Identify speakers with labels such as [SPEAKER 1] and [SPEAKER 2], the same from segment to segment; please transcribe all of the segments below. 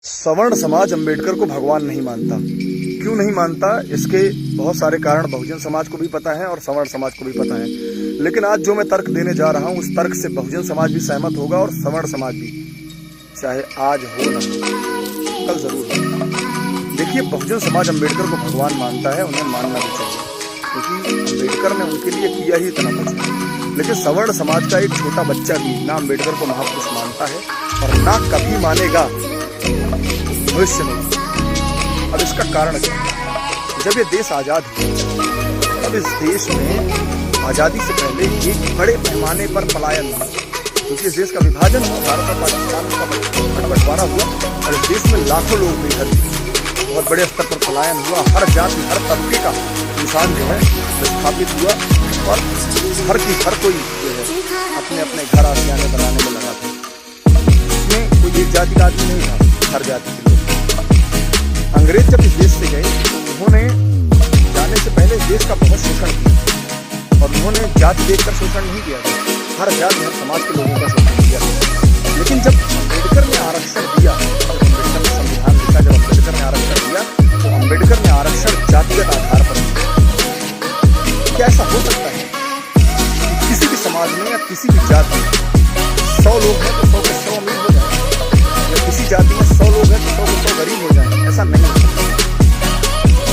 [SPEAKER 1] सवर्ण समाज अंबेडकर को भगवान नहीं मानता। क्यों नहीं मानता? इसके बहुत सारे कारण बहुजन समाज को भी पता है और सवर्ण समाज को भी पता है। लेकिन आज जो मैं तर्क देने जा रहा हूं, उस तर्क से बहुजन समाज भी सहमत होगा और सवर्ण समाज भी, चाहे आज हो ना हो, कल जरूर होगा। देखिए, बहुजन समाज अंबेडकर को भगवान मानता है, उन्हें मानना भी चाहिए, क्योंकि अंबेडकर ने उनके लिए किया ही इतना कुछ। लेकिन सवर्ण समाज का एक छोटा बच्चा भी ना अंबेडकर को महापुरुष मानता है और ना कभी मानेगा भविष्य में। अब इसका कारण क्या है? जब ये देश आजाद हुआ, तब इस देश में आजादी से पहले एक बड़े पैमाने पर पलायन हुआ, क्योंकि इस देश का विभाजन हुआ, भारत और पाकिस्तान का बंटवारा हुआ और इस देश में लाखों लोग बेघर थे। बहुत बड़े स्तर पर पलायन हुआ, हर जाति हर तबके का इंसान जो है विस्थापित हुआ और हर कोई जो है अपने अपने घर आसियाने बनाने में लगा था। इसमें कोई एक जाति का आदमी नहीं था, हर जाति के लोग। अंग्रेज जब इस देश से गए तो उन्होंने जाने से पहले इस देश का बहुत शोषण किया और उन्होंने जाति देखकर शोषण नहीं किया था, हर जाति हर समाज के लोगों का शोषण किया था। लेकिन जब अम्बेडकर ने आरक्षण दिया, जब अम्बेडकर ने संविधान लिखा, जब अम्बेडकर ने आरक्षण दिया, तो अम्बेडकर ने आरक्षण जातिगत आधार पर दिया। क्या ऐसा हो सकता है कि किसी भी समाज में या किसी भी जाति में 100 लोग हैं तो 100 के 100 अमीर हो जाए, या किसी जाति में 100 लोग हैं तो 100 के 100 गरीब हो जाए? ऐसा नहीं हो सकता।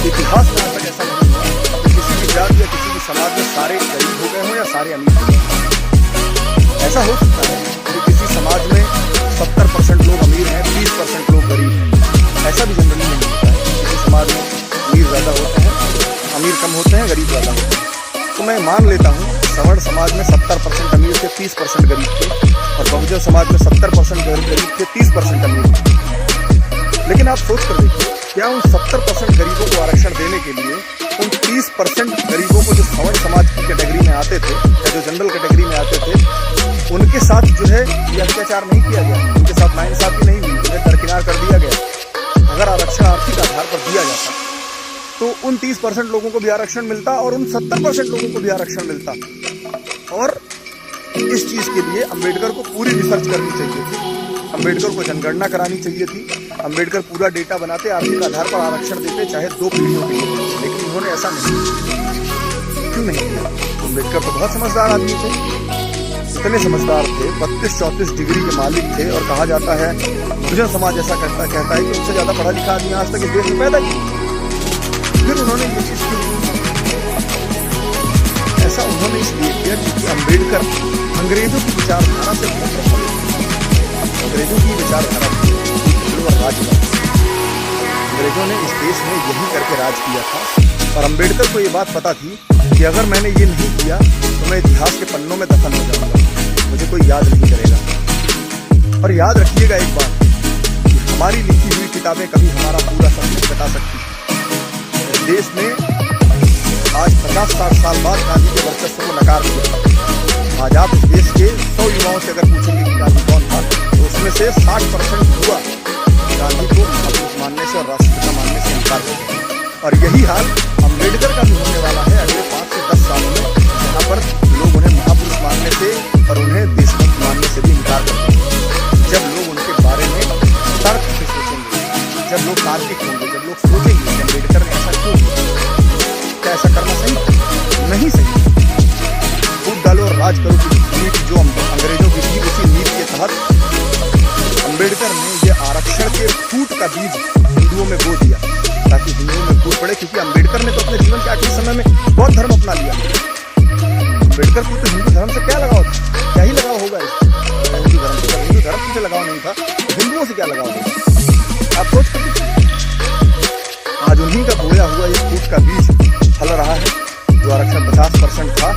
[SPEAKER 1] इतिहास में आज तक ऐसा नहीं हुआ कि किसी भी जाति या किसी भी समाज में सारे गरीब हो गए हों या सारे अमीर हो गए। ऐसा हो सकता है कि किसी समाज में 70% लोग अमीर हैं, 30% लोग गरीब हैं। ऐसा भी जनरली नहीं होता है। किसी समाज में अमीर ज्यादा होते हैं, अमीर कम होते हैं, गरीब ज्यादा होते हैं। तो मैं मान लेता हूँ सवर्ण समाज में 70% अमीर थे, 30% गरीब थे, और बहुजन समाज में 70% गरीब थे, 30% अमीर थे। लेकिन आप सोच कर देखिए, क्या उन 70% गरीबों को आरक्षण देने के लिए उन 30% गरीबों को जो सवर्ण समाज की कैटेगरी में आते थे या जो जनरल कैटेगरी में आते थे, उनके साथ जो है ये अत्याचार नहीं किया गया, उनके साथ नाइंसाफी नहीं हुई, उन्हें दरकिनार कर दिया गया? अगर आरक्षण आर्थिक आधार पर दिया जाता तो उन 30% लोगों को भी आरक्षण मिलता और उन 70% लोगों को भी आरक्षण मिलता। और इस चीज के लिए अंबेडकर को पूरी रिसर्च करनी चाहिए थी, अंबेडकर को जनगणना करानी चाहिए थी, अंबेडकर पूरा डेटा बनाते, आर्थिक आधार पर आरक्षण देते, चाहे 2 पीढ़ियों के लिए। लेकिन उन्होंने ऐसा नहीं किया। क्यों नहीं किया? अंबेडकर तो बहुत समझदार आदमी थे, इतने समझदार थे, 32-34 डिग्री के मालिक थे, और कहा जाता है बहुजन समाज ऐसा कहता है कि उनसे ज्यादा पढ़ा लिखा आदमी आज तक इस देश में पैदा किया। फिर उन्होंने ये चीज क्यों? ऐसा उन्होंने इसलिए किया क्योंकि अंबेडकर अंग्रेजों की विचारधारा से बहुत प्रभावित थे। अंग्रेजों की विचारधारा राज किया, अंग्रेजों ने इस देश में यही करके राज किया था। और अंबेडकर को ये बात पता थी कि अगर मैंने ये नहीं किया तो मैं इतिहास के पन्नों में दफन हो जाऊंगा, मुझे कोई याद नहीं करेगा। और याद रखिएगा एक बात, कि हमारी लिखी हुई किताबें कभी हमारा पूरा सब कुछ बता सकती है। देश ने आज 50-60 साल बाद गांधी के वर्चस्व को नकार दिया। आज आप इस देश के 100 युवाओं से अगर पूछेंगे कि गांधी कौन था, तो उसमें से 60% युवा गांधी को महापुरुष मानने से और राष्ट्रपिता मानने से इनकार करेंगे। और यही हाल अंबेडकर का भी होने वाला है अगले 5 से 10 सालों में, जहाँ पर लोग उन्हें महापुरुष मानने से और उन्हें देशभक्त मानने से भी इनकार करेंगे। जब लोग उनके बारे में तर्क से सोचेंगे, जब लोग तार्किक होंगे, जब लोग सोचेंगे कि अम्बेडकर ने ऐसा क्यों किया, क्या ऐसा करना सही? नहीं सही। फूट डालो और राज करो की नीति जो अंग्रेजों की थी, उसी नीति के तहत अम्बेडकर ने ये आरक्षण के फूट का बीज हिंदुओं में बो दिया, ताकि हिंदुओं में फूट पड़े। क्योंकि अम्बेडकर ने तो अपने जीवन के आखिरी समय में बौद्ध धर्म अपना लिया। अम्बेडकर को तो हिंदू धर्म से क्या लगाव था? क्या ही लगाव होगा हिंदू धर्म से? हिंदू धर्म से लगाव नहीं था, हिंदुओं से क्या लगाव होगा? आप सोच कर आज उन्हीं का बोया हुआ ये फूट का बीज फल रहा है। जो आरक्षण 50% था,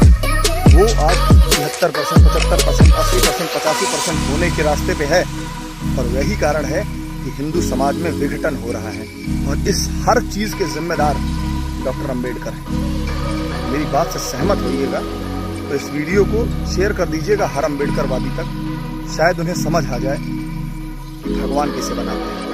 [SPEAKER 1] वो आज 73%, 75%, 80%, 85% होने के रास्ते पे है। और वही कारण है कि हिंदू समाज में विघटन हो रहा है, और इस हर चीज के जिम्मेदार डॉक्टर अंबेडकर हैं। मेरी बात से सहमत होइएगा तो इस वीडियो को शेयर कर दीजिएगा हर अंबेडकरवादी तक, शायद उन्हें समझ आ जाए कि भगवान किसे बनाते हैं।